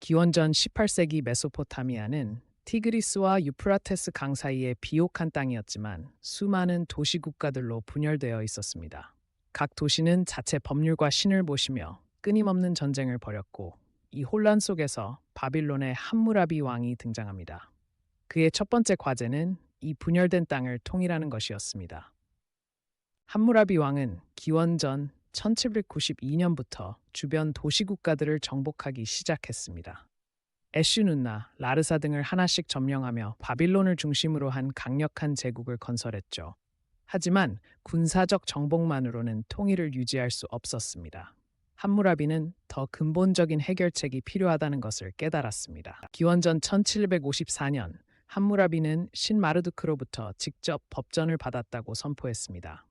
기원전 18세기 메소포타미아는 티그리스와 유프라테스 강 사이의 비옥한 땅이었지만 수많은 도시 국가들로 분열되어 있었습니다. 각 도시는 자체 법률과 신을 모시며 끊임없는 전쟁을 벌였고 이 혼란 속에서 바빌론의 함무라비 왕이 등장합니다. 그의 첫 번째 과제는 이 분열된 땅을 통일하는 것이었습니다. 함무라비 왕은 기원전 1792년부터 주변 도시 국가들을 정복하기 시작했습니다. 에슈눈나, 라르사 등을 하나씩 점령하며 바빌론을 중심으로 한 강력한 제국을 건설했죠. 하지만 군사적 정복만으로는 통일을 유지할 수 없었습니다. 함무라비는 더 근본적인 해결책이 필요하다는 것을 깨달았습니다. 기원전 1754년 함무라비는 신마르두크로부터 직접 법전을 받았다고 선포했습니다.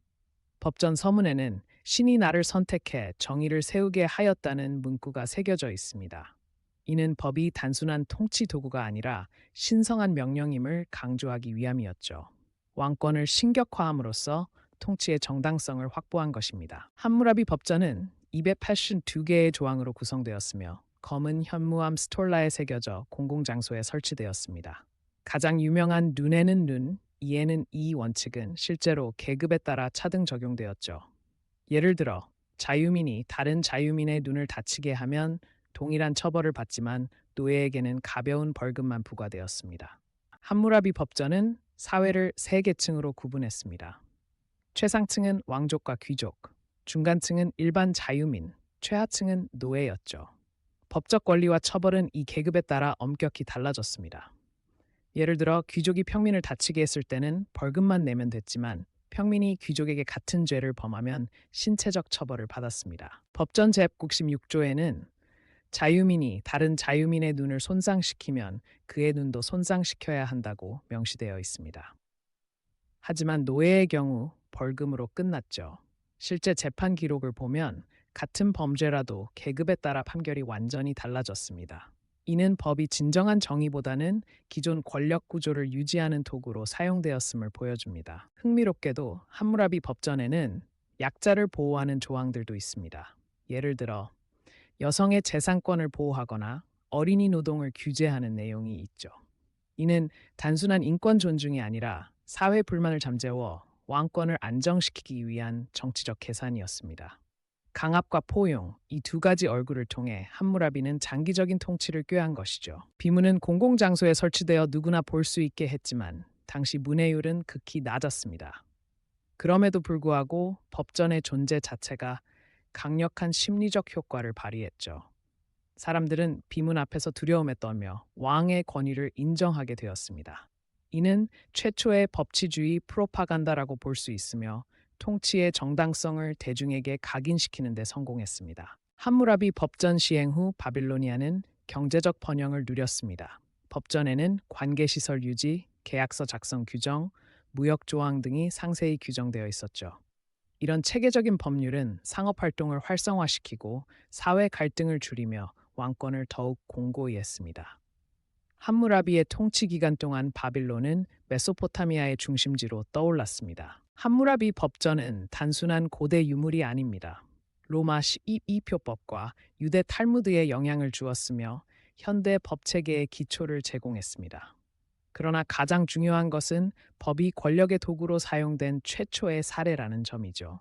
법전 서문에는 신이 나를 선택해 정의를 세우게 하였다는 문구가 새겨져 있습니다. 이는 법이 단순한 통치 도구가 아니라 신성한 명령임을 강조하기 위함이었죠. 왕권을 신격화함으로써 통치의 정당성을 확보한 것입니다. 함무라비 법전은 282개의 조항으로 구성되었으며 검은 현무암 스톨라에 새겨져 공공장소에 설치되었습니다. 가장 유명한 눈에는 눈, 이에는 이 원칙은 실제로 계급에 따라 차등 적용되었죠. 예를 들어 자유민이 다른 자유민의 눈을 다치게 하면 동일한 처벌을 받지만 노예에게는 가벼운 벌금만 부과되었습니다. 함무라비 법전은 사회를 세 계층으로 구분했습니다. 최상층은 왕족과 귀족, 중간층은 일반 자유민, 최하층은 노예였죠. 법적 권리와 처벌은 이 계급에 따라 엄격히 달라졌습니다. 예를 들어 귀족이 평민을 다치게 했을 때는 벌금만 내면 됐지만 평민이 귀족에게 같은 죄를 범하면 신체적 처벌을 받았습니다. 법전 제196조에는 자유민이 다른 자유민의 눈을 손상시키면 그의 눈도 손상시켜야 한다고 명시되어 있습니다. 하지만 노예의 경우 벌금으로 끝났죠. 실제 재판 기록을 보면 같은 범죄라도 계급에 따라 판결이 완전히 달라졌습니다. 이는 법이 진정한 정의보다는 기존 권력 구조를 유지하는 도구로 사용되었음을 보여줍니다. 흥미롭게도 함무라비 법전에는 약자를 보호하는 조항들도 있습니다. 예를 들어 여성의 재산권을 보호하거나 어린이 노동을 규제하는 내용이 있죠. 이는 단순한 인권 존중이 아니라 사회 불만을 잠재워 왕권을 안정시키기 위한 정치적 계산이었습니다. 강압과 포용, 이 두 가지 얼굴을 통해 함무라비는 장기적인 통치를 꾀한 것이죠. 비문은 공공장소에 설치되어 누구나 볼 수 있게 했지만 당시 문해율은 극히 낮았습니다. 그럼에도 불구하고 법전의 존재 자체가 강력한 심리적 효과를 발휘했죠. 사람들은 비문 앞에서 두려움에 떨며 왕의 권위를 인정하게 되었습니다. 이는 최초의 법치주의 프로파간다라고 볼 수 있으며 통치의 정당성을 대중에게 각인시키는 데 성공했습니다. 함무라비 법전 시행 후 바빌로니아는 경제적 번영을 누렸습니다. 법전에는 관계시설 유지, 계약서 작성 규정, 무역 조항 등이 상세히 규정되어 있었죠. 이런 체계적인 법률은 상업 활동을 활성화시키고 사회 갈등을 줄이며 왕권을 더욱 공고히 했습니다. 함무라비의 통치 기간 동안 바빌론은 메소포타미아의 중심지로 떠올랐습니다. 함무라비 법전은 단순한 고대 유물이 아닙니다. 로마 12표법과 유대 탈무드에 영향을 주었으며 현대 법체계의 기초를 제공했습니다. 그러나 가장 중요한 것은 법이 권력의 도구로 사용된 최초의 사례라는 점이죠.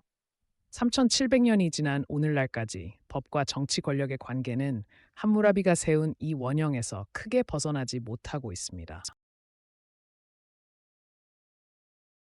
3700년이 지난 오늘날까지 법과 정치 권력의 관계는 함무라비가 세운 이 원형에서 크게 벗어나지 못하고 있습니다.